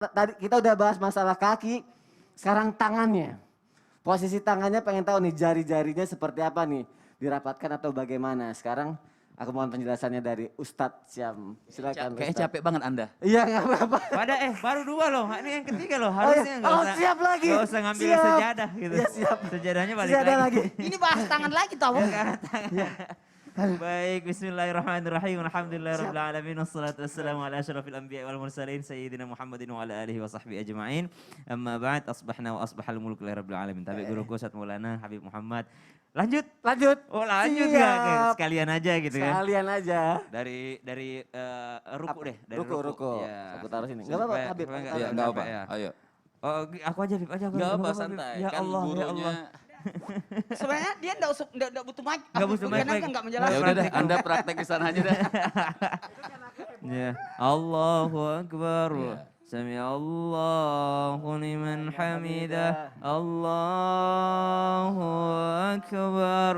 Tadi kita udah bahas masalah kaki, sekarang tangannya. Posisi tangannya pengen tahu nih jari-jarinya seperti apa nih, dirapatkan atau bagaimana. Sekarang aku mohon penjelasannya dari Ustadz Syam. Silakan Kayaknya Ustadz. capek banget Anda. Iya nggak apa-apa. Baru 2 loh, ini yang ketiga loh. Oh, iya. Harusnya Oh, siap lagi. Gak usah ngambil Siap. sejadah gitu. Iya, siap. Sejadahnya balik Sejadah lagi. Ini bahas tangan lagi tau. Baik, bismillahirrahmanirrahim. Alhamdulillahirabbil alamin wassalatu wassalamu ala asyrafil anbiya'i wal mursalin sayyidina Muhammadin wa ala alihi wa sahbihi ajma'in. Amma ba'd, asbahna wa asbahal mulku lirabbil alamin. Tabi guruku Ustaz Maulana Habib Muhammad. Lanjut. Oh Lanjut siap. ya, sekalian aja gitu ya. Sekalian aja. Dari ruku deh, dari Ruku. Ya. Aku taruh sini. Enggak apa-apa Habib. Iya, enggak apa. Ayo. Oh, aku aja Habib aja. Enggak apa, Habib. santai. Ya Kan Allah, ya gurunya. Allah. Sebenarnya dia enggak butuh mic. Nggak butuh mic. Enggak Ya menjelaskan. udah deh, Anda praktek di sana aja deh. Ya. Allahu Akbar. Sami Allahu liman hamidah. Allahu Akbar.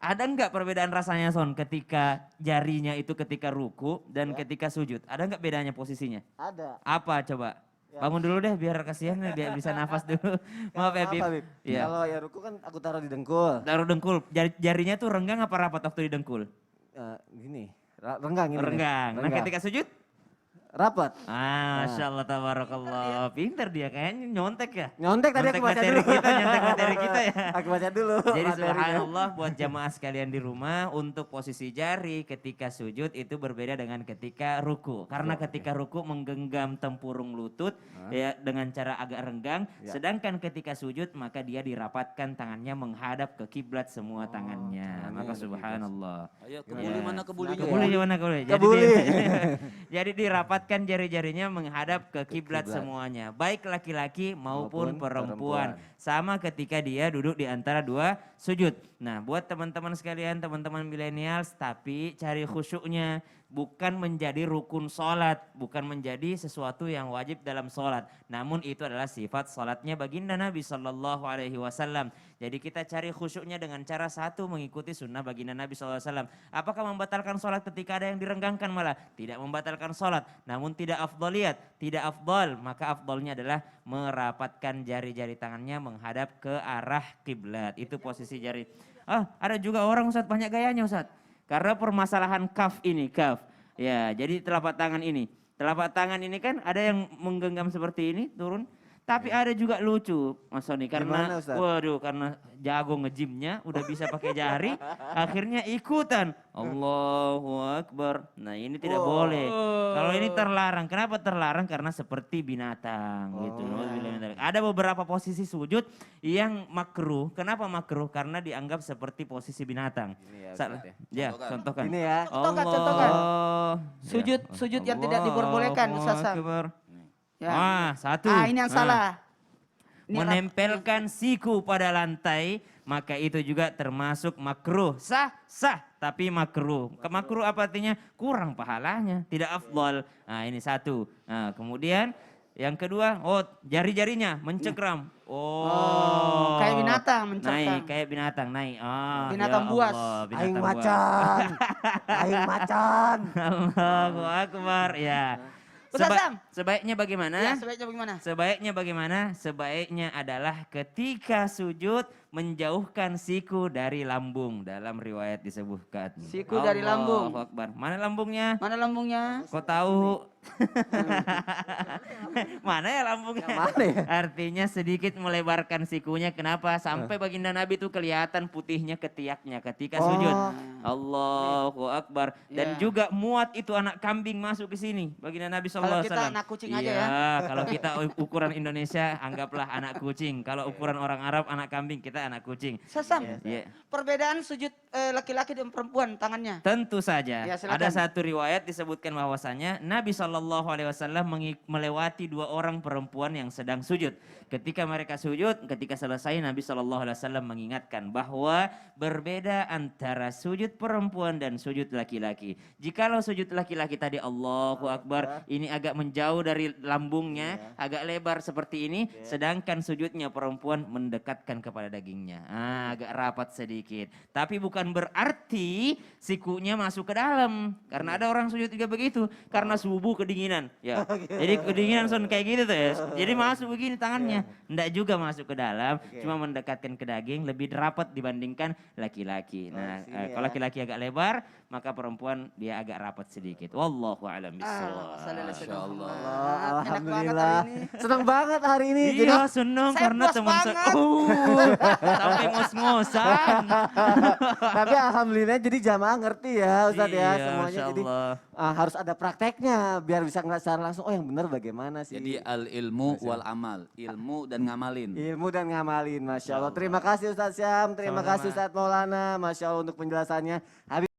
Ada enggak perbedaan rasanya Son ketika jarinya itu ketika ruku dan ketika sujud? Ada enggak bedanya posisinya? Ada. Apa coba? Bangun dulu deh biar kasihan biar bisa nafas dulu. Maaf ya Bib. Iya. Kalau ya ruku kan aku taruh di dengkul. Taruh dengkul. Jarinya tuh renggang apa rapat waktu di dengkul? Gini, renggang ini. Renggang. Nah ketika sujud? Rapat. Masya Allah, tabarakallah. Pinter dia kayaknya nyontek ya. Nyontek tadi aku baca materi dulu. kita, nyontek materi kita ya. Aku baca dulu. Jadi materinya. subhanallah buat jamaah sekalian di rumah, untuk posisi jari ketika sujud itu berbeda dengan ketika ruku. Karena ketika ruku menggenggam tempurung lutut ya dengan cara agak renggang. Sedangkan ketika sujud maka dia dirapatkan tangannya menghadap ke kiblat semua tangannya. Maka subhanallah. Ayo kebuli mana kebulinya? Kebuli mana kebuli? Kebuli. Jadi dirapatkan jari-jarinya menghadap ke kiblat semuanya. Baik laki-laki maupun perempuan. Sama ketika dia duduk di antara dua sujud. Nah buat teman-teman sekalian, teman-teman milenials, tapi cari khusyuknya. Bukan menjadi rukun sholat, bukan menjadi sesuatu yang wajib dalam sholat. Namun itu adalah sifat sholatnya baginda Nabi Sallallahu Alaihi Wasallam. Jadi kita cari khusyuknya dengan cara satu, mengikuti sunnah baginda Nabi Sallallahu Alaihi Wasallam. Apakah membatalkan sholat ketika ada yang direnggangkan? Malah tidak membatalkan sholat, namun tidak afdaliyat, tidak afdal. Maka afdalnya adalah merapatkan jari-jari tangannya menghadap ke arah kiblat. Itu posisi jari. Ada juga orang Ustaz banyak gayanya Ustaz. Karena permasalahan kaf ini, kaf. Ya, jadi telapak tangan ini. Telapak tangan ini kan ada yang menggenggam seperti ini, turun. Tapi ada juga lucu, Mas Sony. Karena, karena jago ngejimnya, udah bisa pakai jari. Akhirnya ikutan. Allahu Akbar. Nah ini tidak boleh. Kalau ini terlarang. Kenapa terlarang? Karena seperti binatang. Gitu. Ada beberapa posisi sujud yang makruh. Kenapa makruh? Karena dianggap seperti posisi binatang. Ya, contohkan. Ini ya. Contohkan. Sujud yang tidak diperbolehkan Ustaz Sam. Ya. Satu. Ini yang salah. Ini menempelkan siku pada lantai, maka itu juga termasuk makruh. Sah, tapi makruh. Makruh apa artinya? Kurang pahalanya, tidak afdal. Nah ini satu. Nah kemudian yang kedua, jari-jarinya mencengkram. Kayak binatang mencengkram. Naik, kayak binatang naik. Binatang buas. Aing macan. Aing macan. Allahu Akbar. Ya. Sebaiknya bagaimana? Ya, sebaiknya bagaimana? Sebaiknya bagaimana? Sebaiknya adalah ketika sujud menjauhkan siku dari lambung. Dalam riwayat disebutkan. Siku dari lambung. Allahu Akbar. Mana lambungnya? Mana lambungnya? Kok tahu? Mana ya lambungnya? Mana ya? Artinya sedikit melebarkan sikunya. Kenapa? Sampai baginda Nabi itu kelihatan putihnya ketiaknya ketika sujud. Allahu Akbar. Dan juga muat itu anak kambing masuk ke sini. Baginda Nabi SAW. Kalau kita anak kucing aja ya. Kalau kita ukuran Indonesia anggaplah anak kucing. Kalau ukuran orang Arab anak kambing, kita anak kucing. Sasam, perbedaan sujud laki-laki dan perempuan tangannya? Tentu saja. Ya, ada satu riwayat disebutkan bahwasanya Nabi SAW melewati 2 orang perempuan yang sedang sujud. Ketika mereka sujud, ketika selesai Nabi SAW mengingatkan bahwa berbeda antara sujud perempuan dan sujud laki-laki. Jikalau sujud laki-laki tadi Allahu Akbar, ini agak menjauh dari lambungnya, agak lebar seperti ini, sedangkan sujudnya perempuan mendekatkan kepada daging. dagingnya. Agak rapat sedikit. Tapi bukan berarti sikunya masuk ke dalam. Karena ada orang sujud juga begitu. Karena subuh kedinginan. Ya. Jadi kedinginan son kayak gitu tuh ya. Jadi masuk begini tangannya. Enggak juga masuk ke dalam. Cuma mendekatkan ke daging lebih rapat dibandingkan laki-laki. Nah kalau laki-laki agak lebar, maka perempuan dia agak rapat sedikit. Wallahu a'lam bishawab. Masya Allah. Alhamdulillah. Senang banget hari ini. Iya seneng Saya karena puas teman saya sampai ngos-ngosan. Tapi alhamdulillah jadi jamaah ngerti ya Ustadz ya Iya, semuanya. Masya Jadi Allah. harus ada prakteknya biar bisa ngeliat secara langsung oh yang benar bagaimana sih. Jadi al ilmu wal amal, ilmu dan ngamalin. Ilmu dan ngamalin, Masya Allah. Terima kasih Ustadz Syam, terima kasih Ustadz Maulana, Masya Allah untuk penjelasannya. Habib